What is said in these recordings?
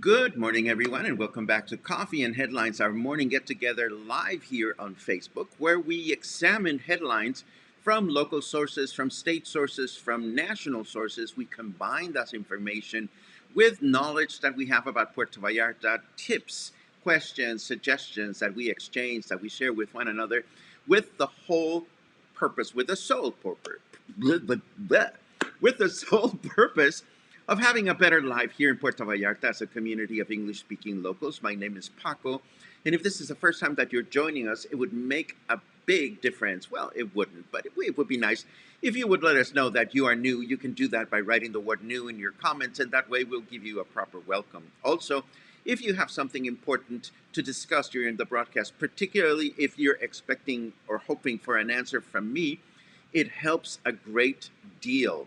Good morning, everyone, and welcome back to Coffee and Headlines, our morning get-together live here on Facebook, where we examine headlines from local sources, from state sources, from national sources. We combine that information with knowledge that we have about Puerto Vallarta, tips, questions, suggestions that we exchange, that we share with one another, with the whole purpose, with the sole purpose, with the sole purpose of having a better life here in Puerto Vallarta as a community of English-speaking locals. My name is Paco, and if this is the first time that you're joining us, it would make a big difference. Well, it wouldn't, but it would be nice if you would let us know that you are new. You can do that by writing the word new in your comments, and that way we'll give you a proper welcome. Also, if you have something important to discuss during the broadcast, particularly if you're expecting or hoping for an answer from me, it helps a great deal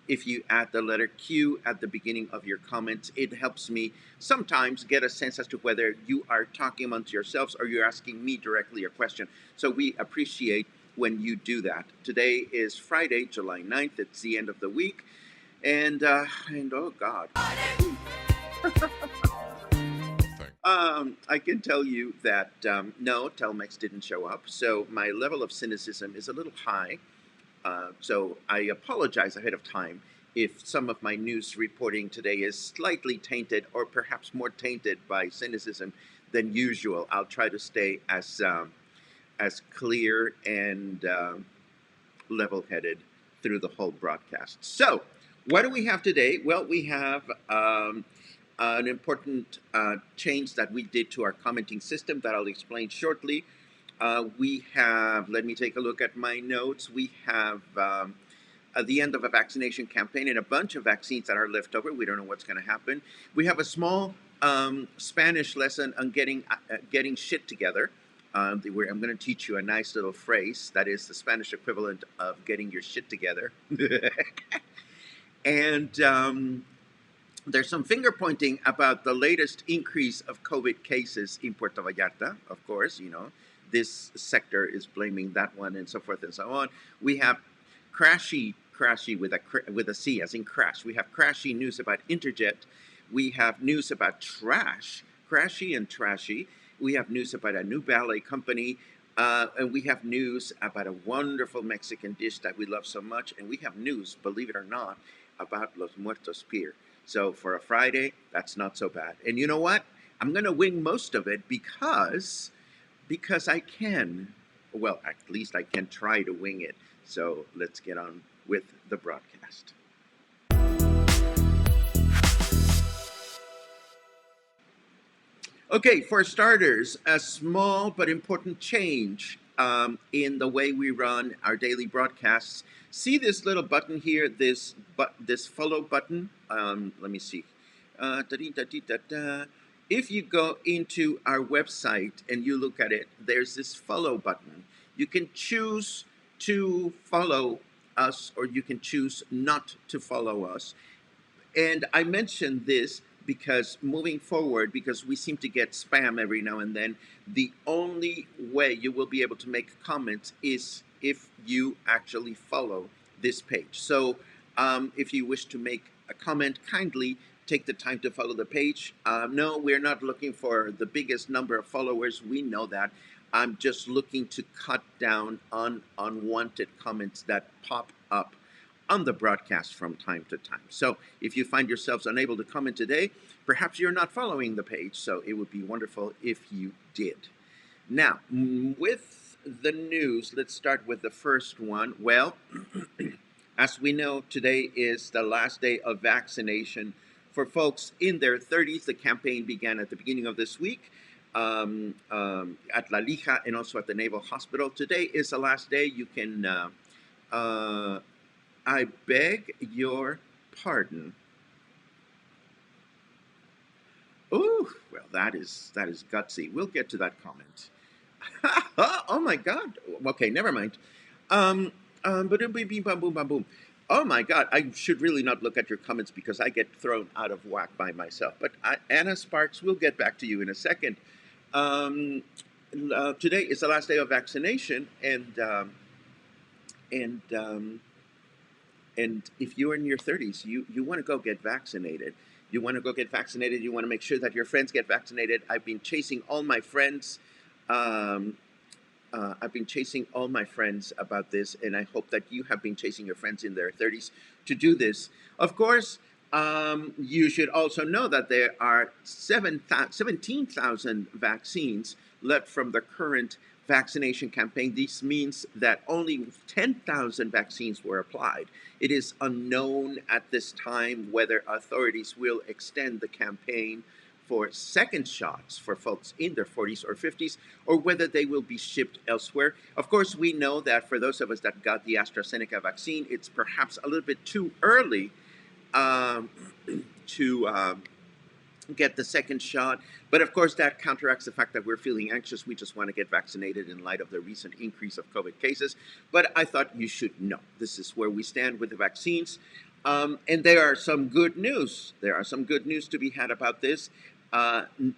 if you add the letter Q at the beginning of your comments. It helps me sometimes get a sense as to whether you are talking amongst yourselves or you're asking me directly a question. So we appreciate when you do that. Today is Friday, July 9th. It's the end of the week. And oh God. I can tell you that no, Telmex didn't show up. So my level of cynicism is a little high. So I apologize ahead of time if some of my news reporting today is slightly tainted or perhaps more tainted by cynicism than usual. I'll try to stay as clear and level-headed through the whole broadcast. So what do we have today? Well, we have an important change that we did to our commenting system that I'll explain shortly. We have, let me take a look at my notes. We have at the end of a vaccination campaign and a bunch of vaccines that are left over. We don't know what's going to happen. We have a small Spanish lesson on getting shit together. I'm going to teach you a nice little phrase that is the Spanish equivalent of getting your shit together. And there's some finger pointing about the latest increase of COVID cases in Puerto Vallarta. Of course, you know, this sector is blaming that one and so forth and so on. We have crashy with a C as in crash. We have crashy news about Interjet. We have news about trash, crashy and trashy. We have news about a new ballet company. And we have news about a wonderful Mexican dish that we love so much. And we have news, believe it or not, about Los Muertos Pier. So for a Friday, that's not so bad. And you know what? I'm going to wing most of it because I can. Well, at least I can try to wing it. So let's get on with the broadcast. Okay, for starters, a small but important change in the way we run our daily broadcasts. See this little button here, this follow button? Let me see. If you go into our website and you look at it, there's this follow button. You can choose to follow us or you can choose not to follow us. And I mention this because moving forward, because we seem to get spam every now and then, the only way you will be able to make comments is if you actually follow this page. So if you wish to make a comment, kindly take the time to follow the page. No, we're not looking for the biggest number of followers. We know that. I'm just looking to cut down on unwanted comments that pop up on the broadcast from time to time. So if you find yourselves unable to comment today, perhaps you're not following the page, so it would be wonderful if you did. Now, with the news, let's start with the first one. Well, as we know, today is the last day of vaccination for folks in their 30s. The campaign began at the beginning of this week at La Lija and also at the Naval Hospital. Today is the last day. You can, I beg your pardon. Oh, well, that is gutsy. We'll get to that comment. Oh my God. Okay, never mind. Boom, boom, boom. Oh my God, I should really not look at your comments because I get thrown out of whack by myself. But Anna Sparks, we'll get back to you in a second. Today is the last day of vaccination, and if you're in your 30s, you want to go get vaccinated. You want to go get vaccinated. You want to make sure that your friends get vaccinated. I've been chasing all my friends. I've been chasing all my friends about this, and I hope that you have been chasing your friends in their 30s to do this. Of course, you should also know that there are 17,000 vaccines left from the current vaccination campaign. This means that only 10,000 vaccines were applied. It is unknown at this time whether authorities will extend the campaign for second shots for folks in their 40s or 50s, or whether they will be shipped elsewhere. Of course, we know that for those of us that got the AstraZeneca vaccine, it's perhaps a little bit too early to get the second shot. But of course, that counteracts the fact that we're feeling anxious. We just want to get vaccinated in light of the recent increase of COVID cases. But I thought you should know. This is where we stand with the vaccines. And there are some good news. There are some good news to be had about this.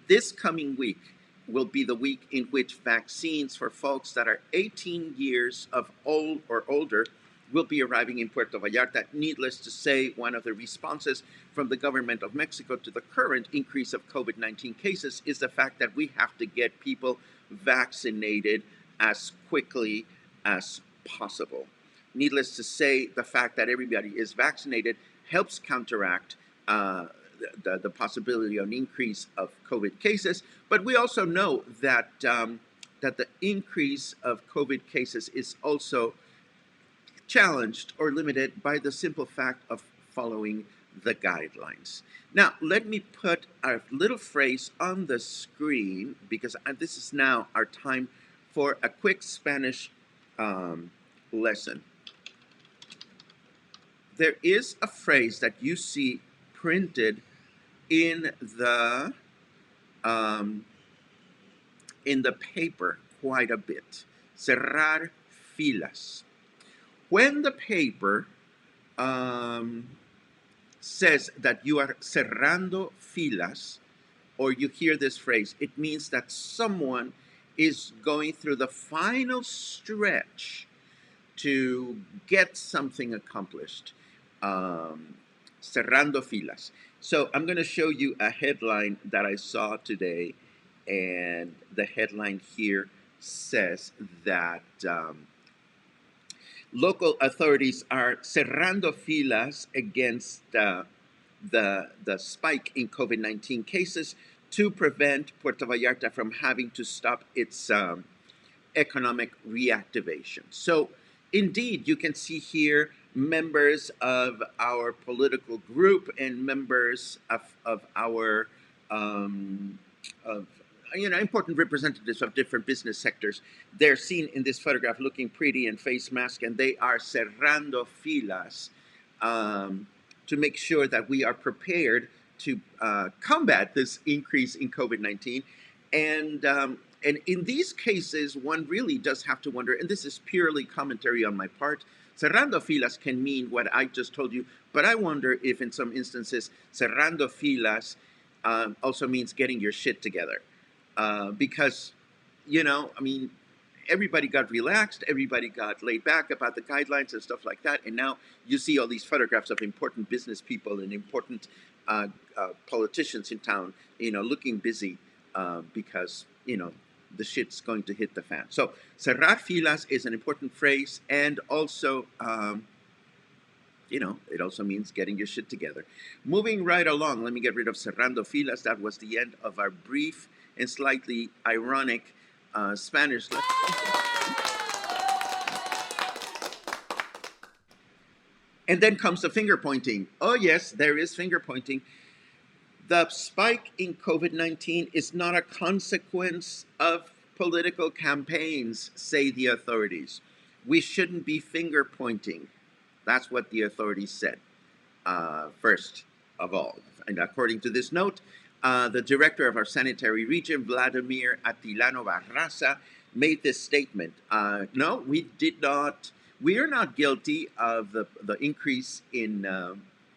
This coming week will be the week in which vaccines for folks that are 18 years of old or older will be arriving in Puerto Vallarta. Needless to say, one of the responses from the government of Mexico to the current increase of COVID-19 cases is the fact that we have to get people vaccinated as quickly as possible. Needless to say, the fact that everybody is vaccinated helps counteract the possibility of an increase of COVID cases. But we also know that, that the increase of COVID cases is also challenged or limited by the simple fact of following the guidelines. Now, let me put a little phrase on the screen because this is now our time for a quick Spanish lesson. There is a phrase that you see printed in the paper quite a bit. Cerrar filas. When the paper says that you are cerrando filas, or you hear this phrase, it means that someone is going through the final stretch to get something accomplished. Cerrando filas. So I'm going to show you a headline that I saw today, and the headline here says that local authorities are cerrando filas against the spike in COVID-19 cases to prevent Puerto Vallarta from having to stop its economic reactivation. So indeed, you can see here members of our political group and members of our important representatives of different business sectors. They're seen in this photograph looking pretty and face mask, and they are cerrando filas to make sure that we are prepared to combat this increase in COVID-19. And in these cases, one really does have to wonder, and this is purely commentary on my part, cerrando filas can mean what I just told you, but I wonder if in some instances, cerrando filas also means getting your shit together. Because, you know, I mean, everybody got relaxed, everybody got laid back about the guidelines and stuff like that. And now you see all these photographs of important business people and important politicians in town, you know, looking busy because, you know, the shit's going to hit the fan. So, cerrar filas is an important phrase, and also, you know, it also means getting your shit together. Moving right along, let me get rid of cerrando filas. That was the end of our brief and slightly ironic Spanish. And then comes the finger pointing. Oh, yes, there is finger pointing. The spike in COVID 19 is not a consequence of political campaigns, say the authorities. We shouldn't be finger pointing. That's what the authorities said, first of all. And according to this note, the director of our sanitary region, Vladimir Atilano Barraza, made this statement. No, we are not guilty of the increase in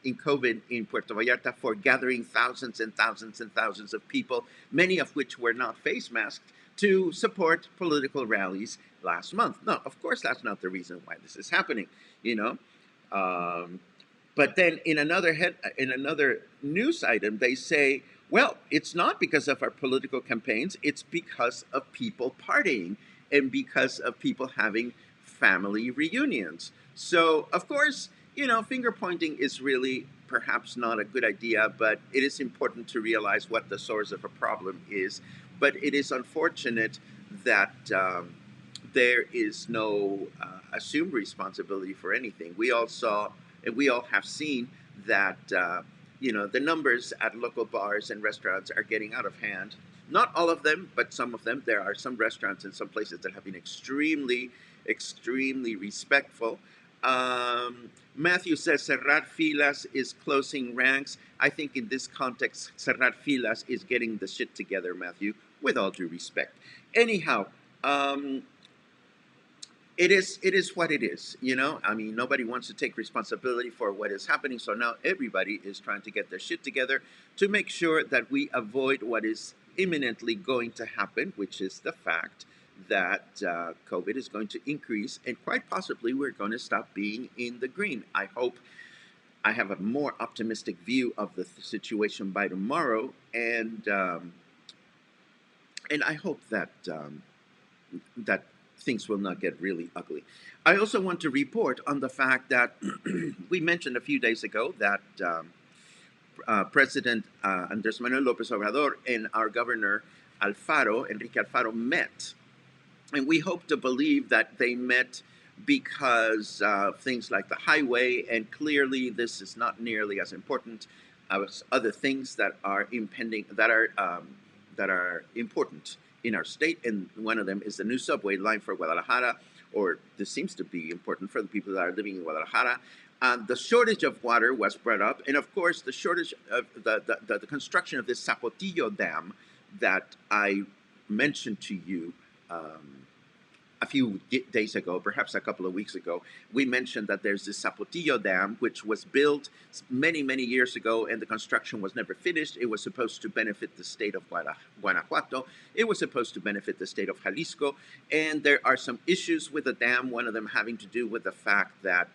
COVID in Puerto Vallarta for gathering thousands and thousands and thousands of people, many of which were not face masked, to support political rallies last month. No, of course, that's not the reason why this is happening, you know. But then in another news item, they say, well, it's not because of our political campaigns, it's because of people partying and because of people having family reunions. So, of course, you know, finger pointing is really perhaps not a good idea, but it is important to realize what the source of a problem is. But it is unfortunate that there is no assumed responsibility for anything. We all saw, and we all have seen that you know, the numbers at local bars and restaurants are getting out of hand. Not all of them, but some of them. There are some restaurants in some places that have been extremely, extremely respectful. Matthew says cerrar filas is closing ranks. I think in this context, cerrar filas is getting the shit together, Matthew, with all due respect. Anyhow, it is what it is, you know. I mean, nobody wants to take responsibility for what is happening, so now everybody is trying to get their shit together to make sure that we avoid what is imminently going to happen, which is the fact that COVID is going to increase, and quite possibly we're going to stop being in the green. I hope I have a more optimistic view of the situation by tomorrow, and I hope that that things will not get really ugly. I also want to report on the fact that we mentioned a few days ago that President Andrés Manuel López Obrador and our governor Alfaro, Enrique Alfaro, met. And we hope to believe that they met because of things like the highway, and clearly this is not nearly as important as other things that are impending, that are important in our state, and one of them is the new subway line for Guadalajara, or this seems to be important for the people that are living in Guadalajara. The shortage of water was brought up, and of course the shortage of the construction of this Sapotillo Dam that I mentioned to you a few days ago, perhaps a couple of weeks ago. We mentioned that there's this Sapotillo Dam, which was built many, many years ago, and the construction was never finished. It was supposed to benefit the state of Guanajuato. It was supposed to benefit the state of Jalisco. And there are some issues with the dam, one of them having to do with the fact that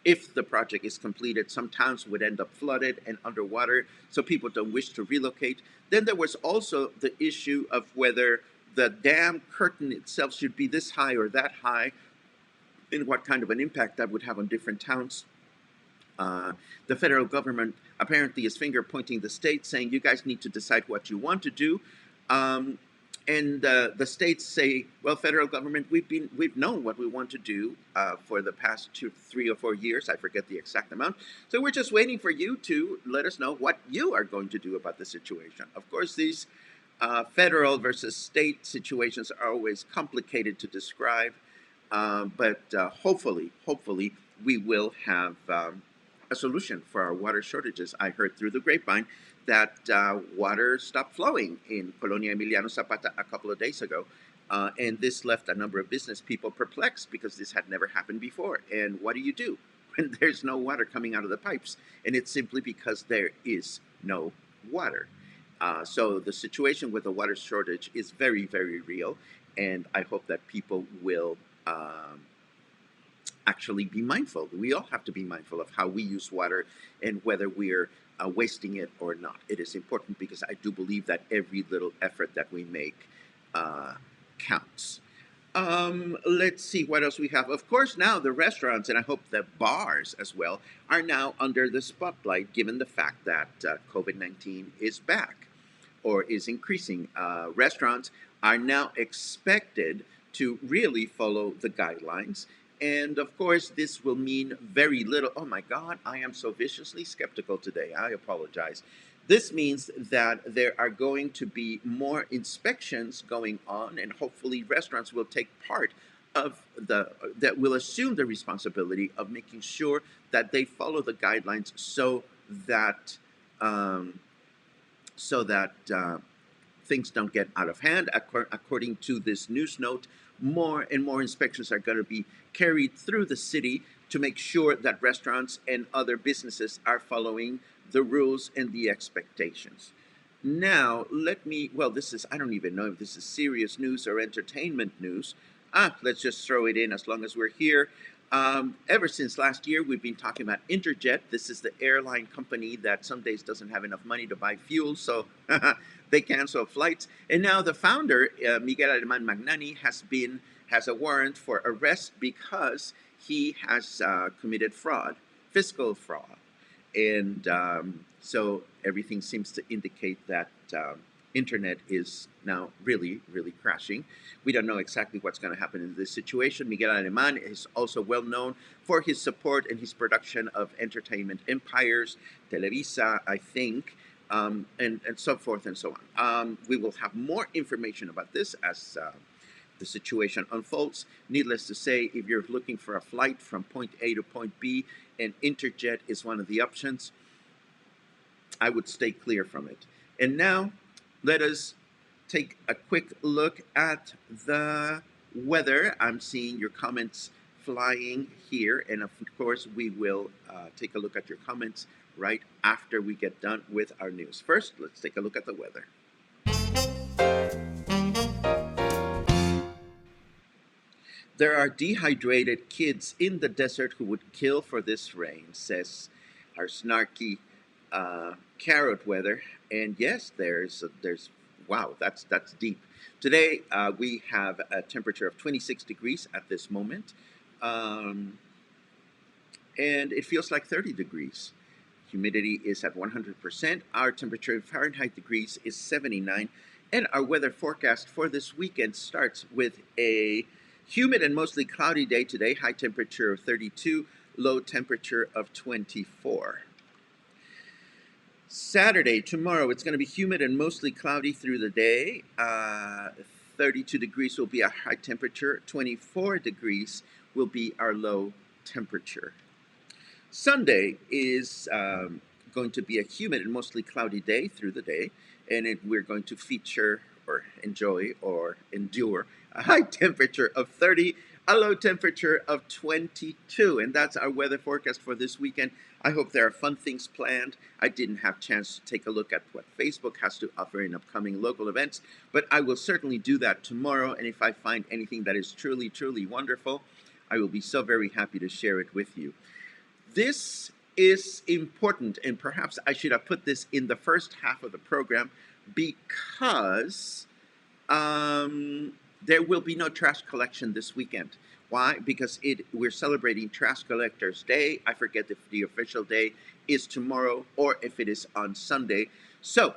if the project is completed, some towns would end up flooded and underwater, so people don't wish to relocate. Then there was also the issue of whether the dam curtain itself should be this high or that high, and what kind of an impact that would have on different towns. The federal government apparently is finger pointing the states, saying you guys need to decide what you want to do. And the states say, well, federal government, we've known what we want to do for the past 2, 3, or 4 years. I forget the exact amount. So we're just waiting for you to let us know what you are going to do about the situation. Of course, these federal versus state situations are always complicated to describe, but hopefully we will have a solution for our water shortages. I heard through the grapevine that water stopped flowing in Colonia, Emiliano, Zapata a couple of days ago, and this left a number of business people perplexed because this had never happened before. And what do you do when there's no water coming out of the pipes? And it's simply because there is no water. So the situation with the water shortage is very, very real, and I hope that people will actually be mindful. We all have to be mindful of how we use water and whether we're wasting it or not. It is important because I do believe that every little effort that we make uh, counts. Let's see what else we have. Of course, now the restaurants and I hope the bars as well are now under the spotlight given the fact that COVID 19 is back or is increasing. Restaurants are now expected to really follow the guidelines. And of course, this will mean very little. Oh my God, I am so viciously skeptical today. I apologize. This means that there are going to be more inspections going on, and hopefully, restaurants will take part of that will assume the responsibility of making sure that they follow the guidelines that um, so that things don't get out of hand. According to this news note, more and more inspections are going to be carried through the city to make sure that restaurants and other businesses are following the rules and the expectations. Now, this is, I don't even know if this is serious news or entertainment news. Let's just throw it in as long as we're here. Ever since last year, we've been talking about Interjet. This is the airline company that some days doesn't have enough money to buy fuel, so they cancel flights. And now the founder, Miguel Alemán Magnani, has a warrant for arrest because he has committed fraud, fiscal fraud. And so everything seems to indicate that internet is now really, really crashing. We don't know exactly what's going to happen in this situation. Miguel Alemán is also well known for his support and his production of entertainment empires, Televisa, I think, and so forth and so on. We will have more information about this as the situation unfolds. Needless to say, if you're looking for a flight from point A to point B and Interjet is one of the options, I would stay clear from it. And now, let us take a quick look at the weather. I'm seeing your comments flying here, and of course, we will take a look at your comments right after we get done with our news. First, let's take a look at the weather. There are dehydrated kids in the desert who would kill for this rain, says our snarky carrot weather. And yes, there's wow, that's deep. Today we have a temperature of 26 degrees at this moment, um, and it feels like 30 degrees. Humidity is at 100%. Our temperature in Fahrenheit degrees is 79. And our weather forecast for this weekend starts with a humid and mostly cloudy day today, high temperature of 32, low temperature of 24. Saturday, tomorrow, it's going to be humid and mostly cloudy through the day. 32 degrees will be our high temperature, 24 degrees will be our low temperature. Sunday is going to be a humid and mostly cloudy day through the day, and we're going to feature or enjoy or endure a high temperature of 30, a low temperature of 22. And that's our weather forecast for this weekend. I hope there are fun things planned. I didn't have a chance to take a look at what Facebook has to offer in upcoming local events, but I will certainly do that tomorrow. And if I find anything that is truly, truly wonderful, I will be so very happy to share it with you. This is important, and perhaps I should have put this in the first half of the program because there will be no trash collection this weekend. Why? Because we're celebrating Trash Collectors Day. I forget if the official day is tomorrow or if it is on Sunday. So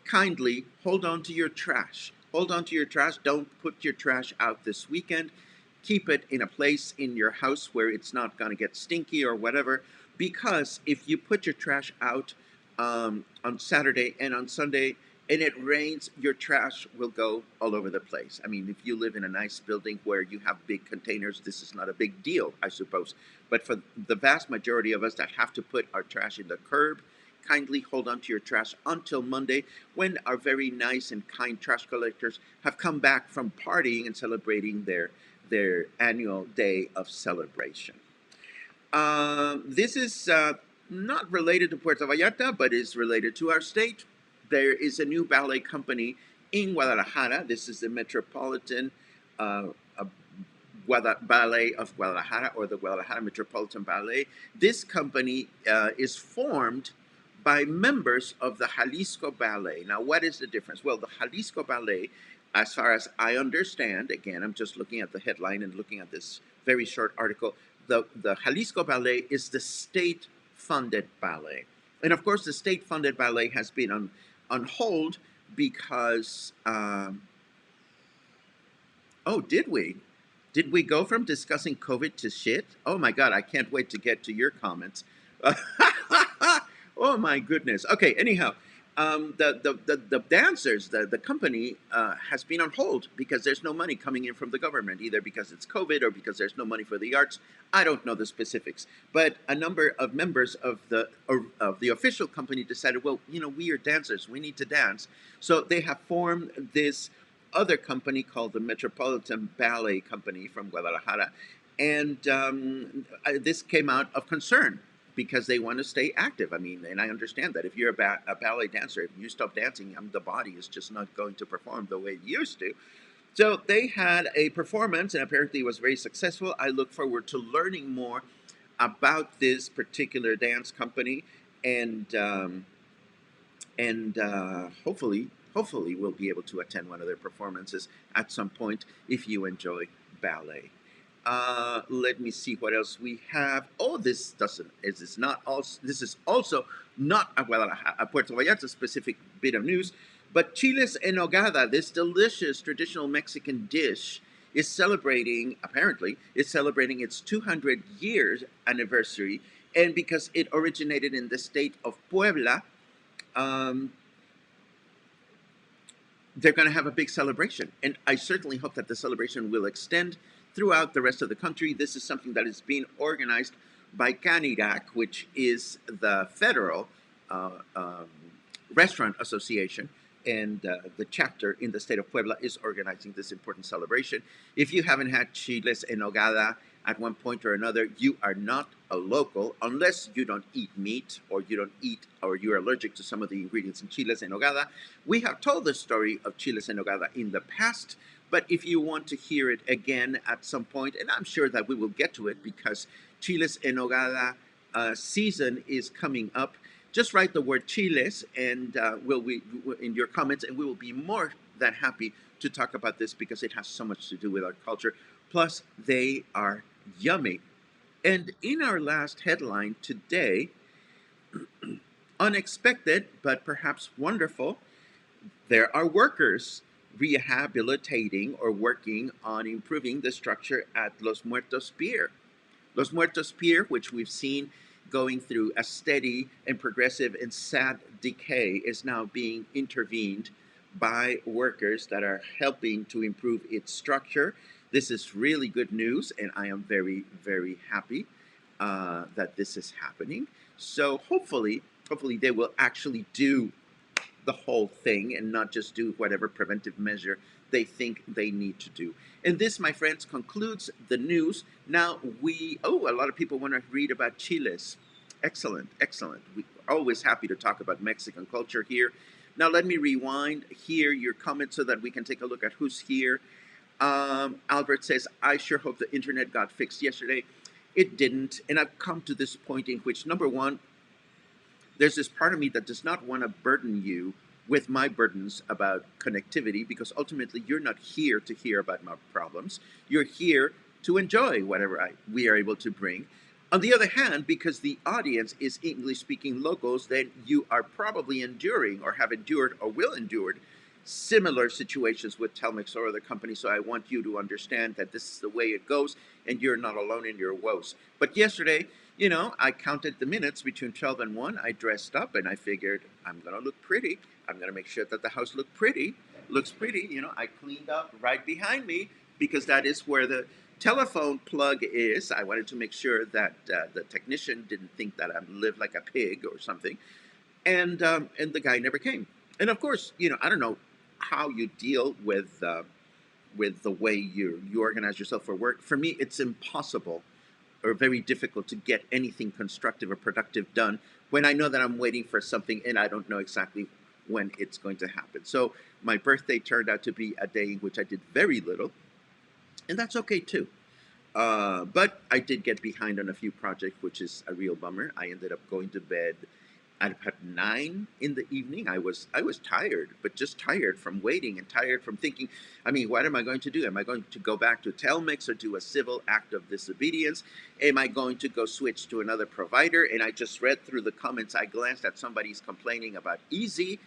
kindly hold on to your trash. Hold on to your trash. Don't put your trash out this weekend. Keep it in a place in your house where it's not going to get stinky or whatever. Because if you put your trash out on Saturday and on Sunday and it rains, your trash will go all over the place. I mean, if you live in a nice building where you have big containers, this is not a big deal, I suppose. But for the vast majority of us that have to put our trash in the curb, kindly hold on to your trash until Monday when our very nice and kind trash collectors have come back from partying and celebrating their annual day of celebration. This is not related to Puerto Vallarta, but is related to our state. there is a new ballet company in Guadalajara. This is the Metropolitan uh, uh, Ballet of Guadalajara, or the Guadalajara Metropolitan Ballet. This company is formed by members of the Jalisco Ballet. Now, what is the difference? Well, the Jalisco Ballet, as far as I understand, again, I'm just looking at the headline and looking at this very short article. The Jalisco Ballet is the state funded ballet. And of course, the state funded ballet has been on hold because, oh, did we? Did we go from discussing COVID to shit? Oh my God, I can't wait to get to your comments. Oh my goodness. Okay, anyhow, the dancers, the company has been on hold because there's no money coming in from the government, either because it's COVID or because there's no money for the arts. I don't know the specifics, but a number of members of the official company decided, well, you know, we are dancers, we need to dance, so they have formed this other company called the Metropolitan Ballet Company from Guadalajara, and this came out of concern because they want to stay active. I mean, and I understand that if you're a ballet dancer, if you stop dancing, the body is just not going to perform the way it used to. So they had a performance, and apparently it was very successful. I look forward to learning more about this particular dance company, and hopefully we'll be able to attend one of their performances at some point if you enjoy ballet. Let me see what else we have. Oh, this doesn't. This is not also. This is also not a Puerto Vallarta specific bit of news, but chiles en nogada, this delicious traditional Mexican dish, is celebrating. Apparently, is celebrating its 200 years anniversary, and because it originated in the state of Puebla, um, they're going to have a big celebration. And I certainly hope that the celebration will extend throughout the rest of the country. This is something that is being organized by CANIRAC, which is the federal uh, um, restaurant association, and the chapter in the state of Puebla is organizing this important celebration. If you haven't had chiles en nogada at one point or another, you are not a local unless you don't eat meat, or you don't eat, or you're allergic to some of the ingredients in chiles en nogada. We have told the story of chiles en nogada in the past, but if you want to hear it again at some point, and I'm sure that we will get to it because chiles en nogada season is coming up, just write the word chiles and in your comments, and we will be more than happy to talk about this because it has so much to do with our culture. Plus, they are yummy. And in our last headline today, unexpected but perhaps wonderful, there are workers rehabilitating or working on improving the structure at Los Muertos Pier. Los Muertos Pier, which we've seen going through a steady and progressive and sad decay, is now being intervened by workers that are helping to improve its structure. This is really good news, and I am very, very happy that this is happening. So hopefully they will actually do the whole thing and not just do whatever preventive measure they think they need to do. And this, my friends, concludes the news. Now a lot of people want to read about chiles. Excellent, excellent. We're always happy to talk about Mexican culture here. Now let me rewind here your comments so that we can take a look at who's here. Albert says, I sure hope the internet got fixed yesterday. It didn't, and I've come to this point in which, number one, there's this part of me that does not want to burden you with my burdens about connectivity, because ultimately you're not here to hear about my problems. You're here to enjoy whatever we are able to bring. On the other hand, because the audience is English-speaking locals, then you are probably enduring or have endured or will endure similar situations with Telmex or other companies. So I want you to understand that this is the way it goes, and you're not alone in your woes. But yesterday, I counted the minutes between 12 and 1. I dressed up and I figured I'm going to look pretty. I'm going to make sure that the house looks pretty. I cleaned up right behind me because that is where the telephone plug is. I wanted to make sure that the technician didn't think that I lived like a pig or something. And the guy never came. And of course, I don't know how you deal with the way you organize yourself for work. For me, it's impossible or very difficult to get anything constructive or productive done when I know that I'm waiting for something and I don't know exactly when it's going to happen. So my birthday turned out to be a day in which I did very little, and that's okay too. But I did get behind on a few projects, which is a real bummer. I ended up going to bed at 9 in the evening. I was tired, but just tired from waiting and tired from thinking. I mean, what am I going to do? Am I going to go back to Telmex or do a civil act of disobedience? Am I going to go switch to another provider? And I just read through the comments. I glanced at somebody's complaining about Easy.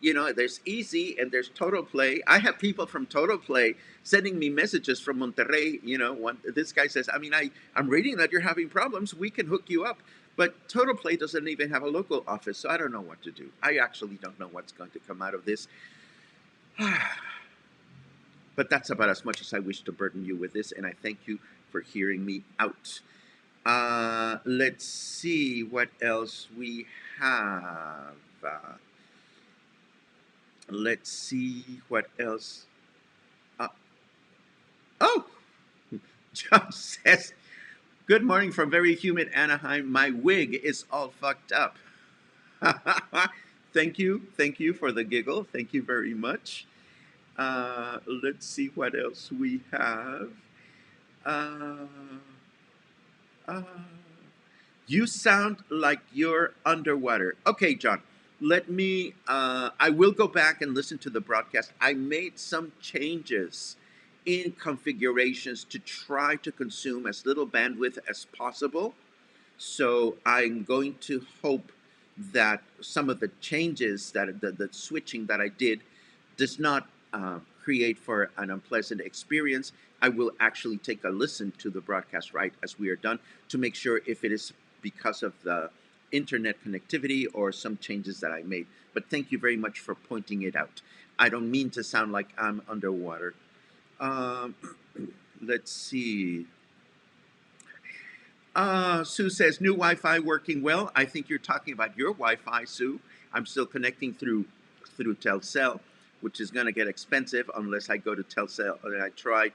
There's Easy and there's Total Play. I have people from Total Play sending me messages from Monterrey. This guy says, I mean, I'm reading that you're having problems. We can hook you up. But Total Play doesn't even have a local office, so I don't know what to do. I actually don't know what's going to come out of this. But that's about as much as I wish to burden you with this, and I thank you for hearing me out. Let's see what else we have. Let's see what else. Oh, John says, good morning from very humid Anaheim. My wig is all fucked up. Thank you for the giggle. Thank you very much. Let's see what else we have. Uh, uh, you sound like you're underwater. Okay, John. Let me. I will go back and listen to the broadcast. I made some changes in configurations to try to consume as little bandwidth as possible. So I'm going to hope that some of the changes that the switching that I did does not create for an unpleasant experience. I will actually take a listen to the broadcast right as we are done to make sure if it is because of the internet connectivity or some changes that I made. But thank you very much for pointing it out. I don't mean to sound like I'm underwater. Um, let's see. Sue says, new Wi-Fi working well. I think you're talking about your Wi-Fi, Sue. I'm still connecting through Telcel, which is going to get expensive unless I go to Telcel and I try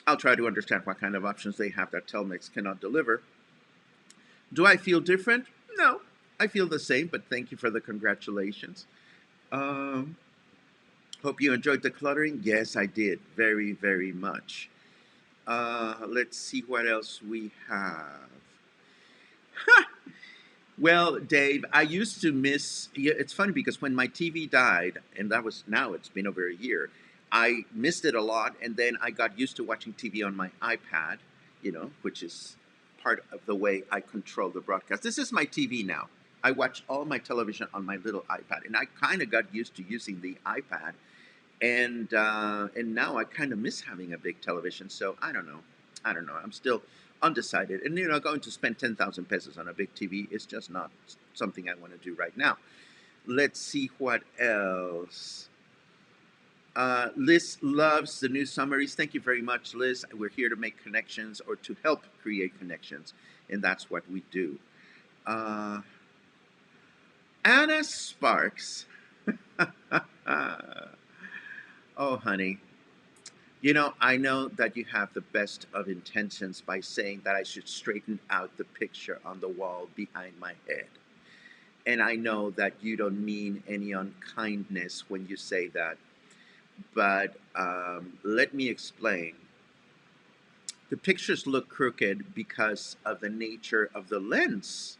I'll try to understand what kind of options they have that Telmex cannot deliver. Do I feel different? No, I feel the same, but thank you for the congratulations. Um, Hope you enjoyed the cluttering. Yes, I did. Very, very much. Let's see what else we have. Well, Dave, I used to miss. Yeah, it's funny because when my TV died, and now it's been over a year, I missed it a lot, and then I got used to watching TV on my iPad, which is part of the way I control the broadcast. This is my TV now. I watch all my television on my little iPad, and I kind of got used to using the iPad, and now I kind of miss having a big television. So I don't know. I'm still undecided, and going to spend 10,000 pesos on a big TV is just not something I want to do right now. Let's see what else. Liz loves the news summaries. Thank you very much, Liz. We're here to make connections or to help create connections, and that's what we do. Anna Sparks. Oh, honey. I know that you have the best of intentions by saying that I should straighten out the picture on the wall behind my head. And I know that you don't mean any unkindness when you say that. But let me explain. The pictures look crooked because of the nature of the lens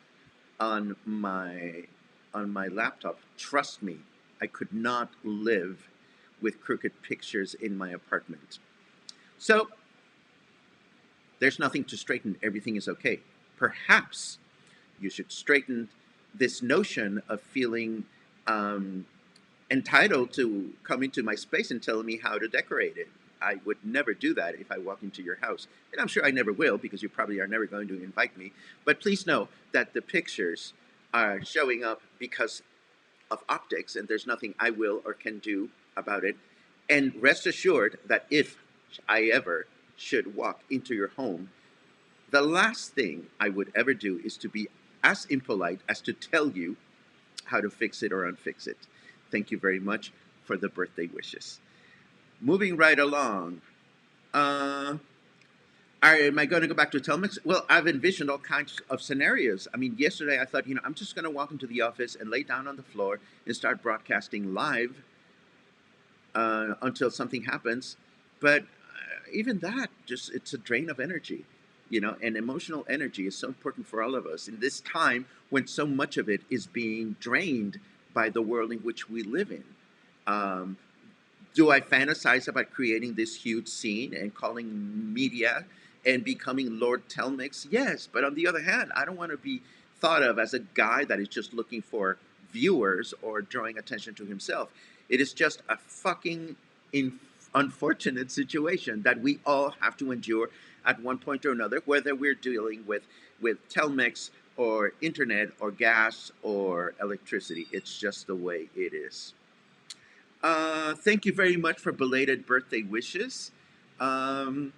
on my laptop. Trust me, I could not live with crooked pictures in my apartment. So there's nothing to straighten. Everything is okay. Perhaps you should straighten this notion of feeling entitled to come into my space and tell me how to decorate it. I would never do that if I walk into your house. And I'm sure I never will because you probably are never going to invite me. But please know that the pictures are showing up because of optics, and there's nothing I will or can do about it. And rest assured that if I ever should walk into your home, the last thing I would ever do is to be as impolite as to tell you how to fix it or unfix it. Thank you very much for the birthday wishes. Moving right along. Am I going to go back to Telmex? Well, I've envisioned all kinds of scenarios. I mean, yesterday I thought, I'm just going to walk into the office and lay down on the floor and start broadcasting live until something happens. But even that, just it's a drain of energy, and emotional energy is so important for all of us in this time when so much of it is being drained by the world in which we live in. Um, do I fantasize about creating this huge scene and calling media and becoming Lord Telmix? Yes, but on the other hand, I don't want to be thought of as a guy that is just looking for viewers or drawing attention to himself. It is just a fucking unfortunate situation that we all have to endure at one point or another, whether we're dealing with Telmex or internet or gas or electricity. It's just the way it is. Thank you very much for belated birthday wishes. Um,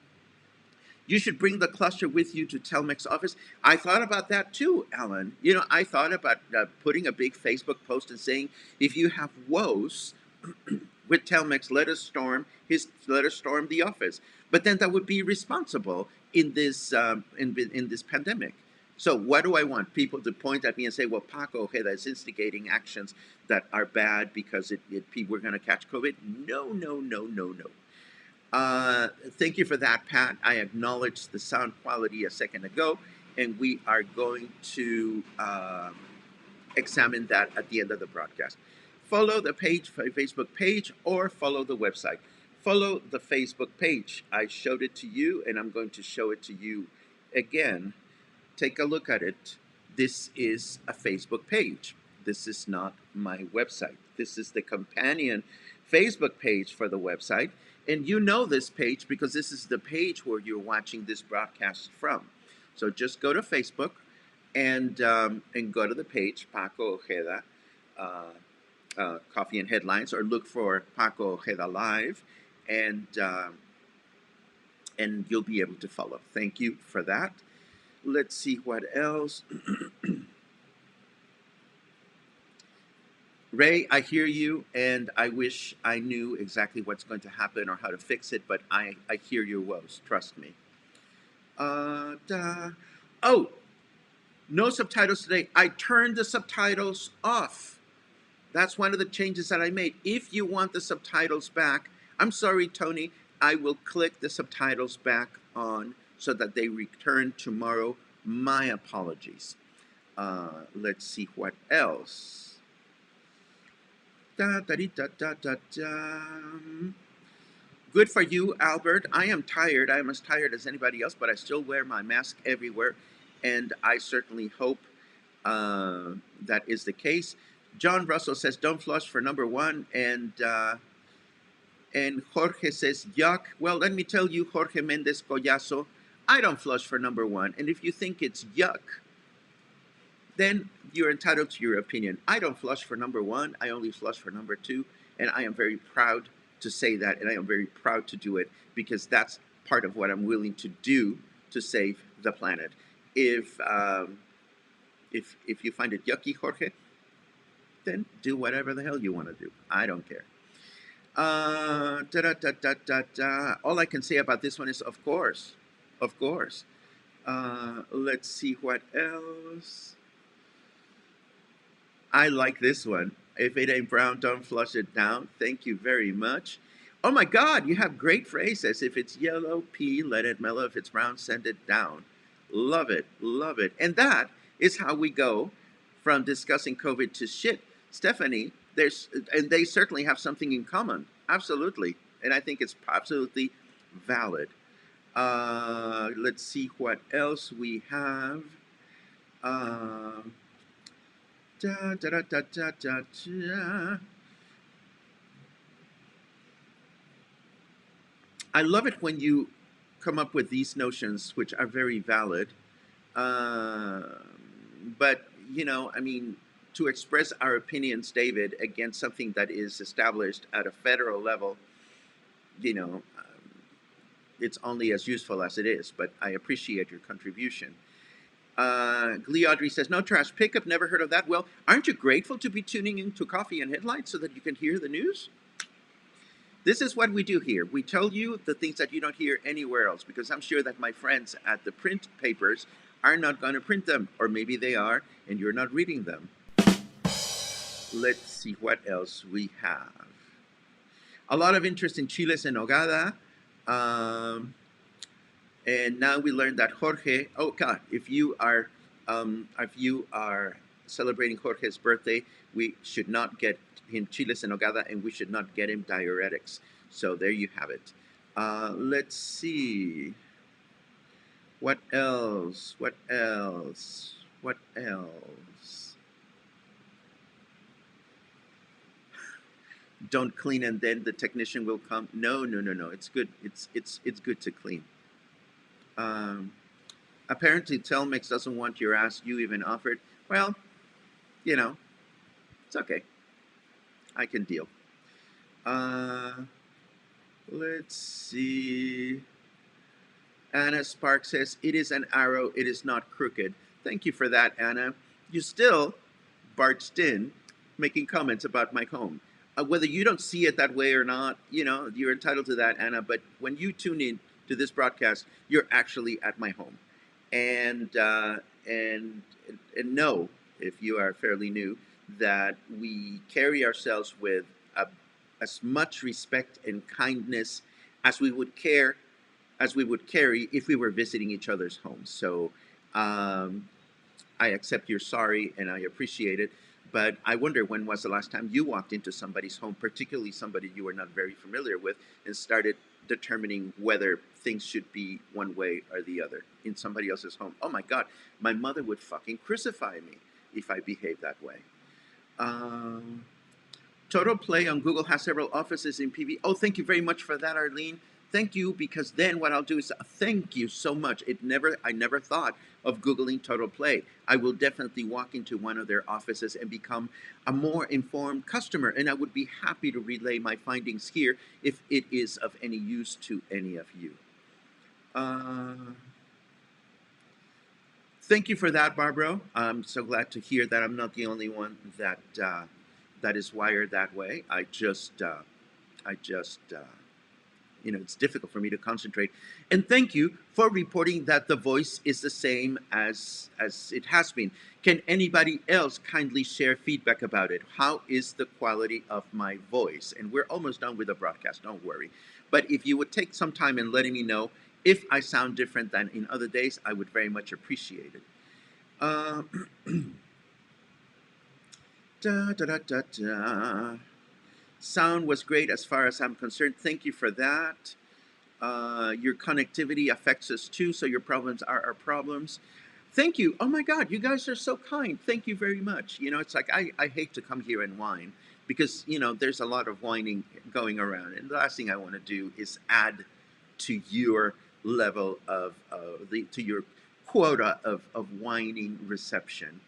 you should bring the cluster with you to Telmex office. I thought about that too, Alan. I thought about putting a big Facebook post and saying, if you have woes with Telmex, let us storm the office. But then that would be responsible in this in this pandemic. So what do I want? People to point at me and say, well, Paco Ojeda is instigating actions that are bad because we're going to catch COVID? No, no, no, no, no. Thank you for that, Pat. I acknowledged the sound quality a second ago, and we are going to examine that at the end of the broadcast. Follow the Facebook page, or follow the website. Follow the Facebook page. I showed it to you, and I'm going to show it to you again. Take a look at it. This is a Facebook page. This is not my website. This is the companion Facebook page for the website. And you know this page because this is the page where you're watching this broadcast from. So just go to Facebook and go to the page, Paco Ojeda, Coffee and Headlines, or look for Paco Ojeda Live, and you'll be able to follow. Thank you for that. Let's see what else. Ray, I hear you, and I wish I knew exactly what's going to happen or how to fix it, but I hear your woes. Trust me. Oh, no subtitles today. I turned the subtitles off. That's one of the changes that I made. If you want the subtitles back, I'm sorry, Tony, I will click the subtitles back on so that they return tomorrow. My apologies. Let's see what else. Good for you, Albert. I am tired. I am as tired as anybody else, but I still wear my mask everywhere, and I certainly hope that is the case. John Russell says, "Don't flush for number one," and Jorge says, "Yuck." Well, let me tell you, Jorge Mendez Collazo, I don't flush for number one, and if you think it's yuck, then you're entitled to your opinion. I don't flush for number one. I only flush for number two, and I am very proud to say that, and I am very proud to do it because that's part of what I'm willing to do to save the planet. If you find it yucky, Jorge, then do whatever the hell you want to do. I don't care. All I can say about this one is, of course. Let's see what else. I like this one. If it ain't brown, don't flush it down. Thank you very much. Oh my God, you have great phrases. If it's yellow, pee, let it mellow. If it's brown, send it down. Love it, love it. And that is how we go from discussing COVID to shit. Stephanie, and they certainly have something in common. Absolutely. And I think it's absolutely valid. Let's see what else we have. I love it when you come up with these notions, which are very valid. But, I mean, to express our opinions, David, against something that is established at a federal level, it's only as useful as it is. But I appreciate your contribution. Glee Audrey says, no trash pickup, never heard of that. Well, aren't you grateful to be tuning into Coffee and Headlights so that you can hear the news? This is what we do here. We tell you the things that you don't hear anywhere else, because I'm sure that my friends at the print papers are not going to print them, or maybe they are, and you're not reading them. Let's see what else we have. A lot of interest in chiles and nogada. And now we learned that Jorge. Oh God! If you are celebrating Jorge's birthday, we should not get him chiles en nogada, and we should not get him diuretics. So there you have it. Let's see. What else? What else? What else? Don't clean and then the technician will come. No, no, no, no. It's good. It's good to clean. Apparently, Telmex doesn't want your ass. You even offered. Well, you know, it's okay. I can deal. Let's see. Anna Spark says, it is an arrow, it is not crooked. Thank you for that, Anna. You still barged in making comments about my home. Whether you don't see it that way or not, you're entitled to that, Anna. But when you tune in to this broadcast, you're actually at my home. And know, if you are fairly new, that we carry ourselves with as much respect and kindness as we would carry if we were visiting each other's homes. So I accept your sorry and I appreciate it. But I wonder, when was the last time you walked into somebody's home, particularly somebody you were not very familiar with, and started determining whether things should be one way or the other in somebody else's home? Oh my God, my mother would fucking crucify me if I behaved that way. Total Play on Google has several offices in PV. Oh, thank you very much for that, Arlene. Thank you, because then what I'll do is thank you so much. I never thought of Googling Total Play. I will definitely walk into one of their offices and become a more informed customer, and I would be happy to relay my findings here if it is of any use to any of you. Thank you for that, Barbara. I'm so glad to hear that I'm not the only one that is wired that way. It's difficult for me to concentrate. And thank you for reporting that the voice is the same as it has been. Can anybody else kindly share feedback about it? How is the quality of my voice? And we're almost done with the broadcast, don't worry. But if you would take some time in letting me know if I sound different than in other days, I would very much appreciate it. Da, da, da, da, da. Sound was great as far as I'm concerned. Thank you for that. Your connectivity affects us too, so your problems are our problems. Thank you. Oh my God, you guys are so kind. Thank you very much. It's like I hate to come here and whine because, there's a lot of whining going around. And the last thing I want to do is add to your level to your quota of whining reception.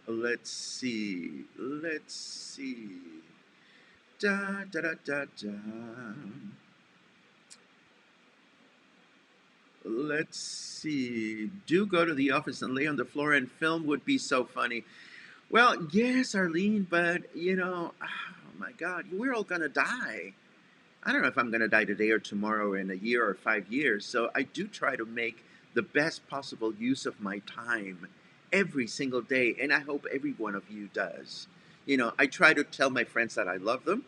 Let's see. Da, da, da, da, da. Let's see. Do go to the office and lay on the floor and film would be so funny. Well, yes, Arlene, but, oh my God, we're all going to die. I don't know if I'm going to die today or tomorrow or in a year or 5 years. So I do try to make the best possible use of my time every single day. And I hope every one of you does. I try to tell my friends that I love them.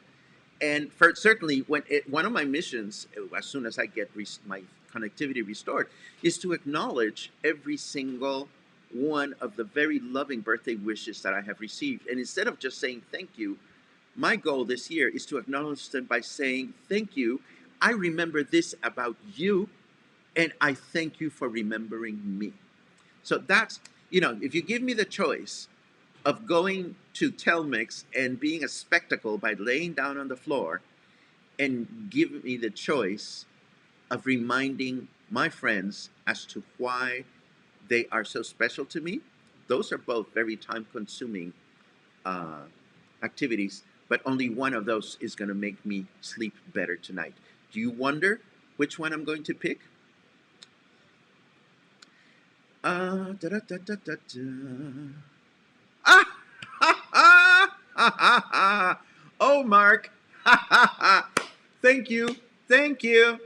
And certainly, one of my missions, as soon as I get my connectivity restored, is to acknowledge every single one of the very loving birthday wishes that I have received. And instead of just saying thank you, my goal this year is to acknowledge them by saying thank you. I remember this about you, and I thank you for remembering me. So that's, if you give me the choice of going to Telmex and being a spectacle by laying down on the floor, and give me the choice of reminding my friends as to why they are so special to me, those are both very time-consuming activities, but only one of those is going to make me sleep better tonight. Do you wonder which one I'm going to pick? Da, da, da, da, da, da. Ah! Ha, ha, ha, ha, ha. Oh, Mark. Ha, ha, ha. Thank you. Thank you.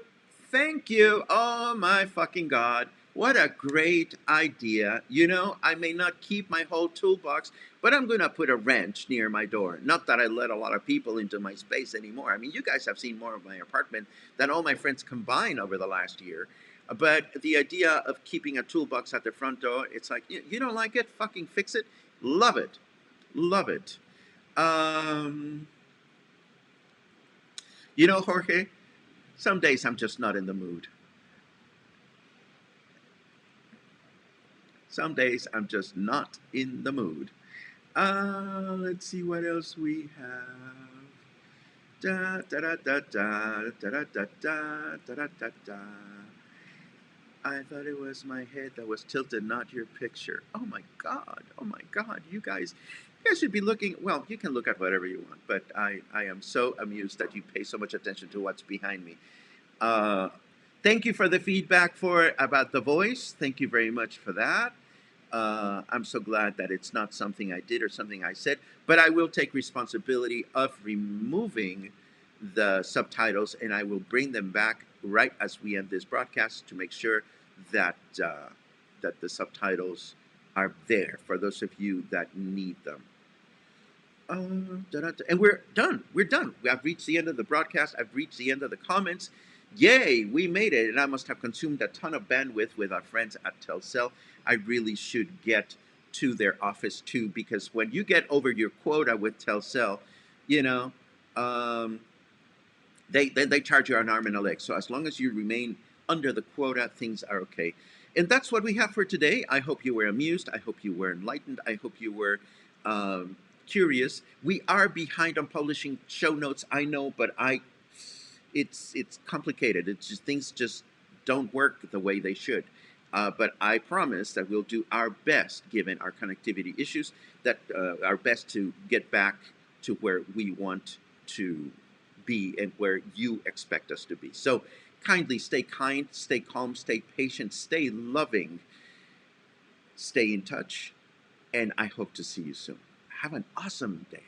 Thank you. Oh my fucking God. What a great idea. You know, I may not keep my whole toolbox, but I'm going to put a wrench near my door. Not that I let a lot of people into my space anymore. I mean, you guys have seen more of my apartment than all my friends combined over the last year. But the idea of keeping a toolbox at the front door, it's like, you don't like it? Fucking fix it. Love it. Love it. Um, you know, Jorge, some days I'm just not in the mood. Some days I'm just not in the mood. Let's see what else we have. Da da da da da da da da da da da da. I thought it was my head that was tilted, not your picture. Oh my god! Oh my god! You guys should be looking. Well, you can look at whatever you want, but I am so amused that you pay so much attention to what's behind me. Uh, Thank you for the feedback for about the voice. Thank you very much for that. I'm so glad that it's not something I did or something I said, but I will take responsibility of removing the subtitles, and I will bring them back right as we end this broadcast to make sure that that the subtitles are there for those of you that need them. And we're done. We're done. I've reached the end of the broadcast. I've reached the end of the comments. Yay, we made it. And I must have consumed a ton of bandwidth with our friends at Telcel. I really should get to their office too, because when you get over your quota with Telcel, you know, um, they charge you an arm and a leg. So as long as you remain under the quota, things are okay. And that's what we have for today. I hope you were amused. I hope you were enlightened. I hope you were curious. We are behind on publishing show notes. I know, but it's complicated. It's just things just don't work the way they should. But I promise that we'll do our best, given our connectivity issues, that our best to get back to where we want to be and where you expect us to be. So kindly stay kind, stay calm, stay patient, stay loving, stay in touch, and I hope to see you soon. Have an awesome day.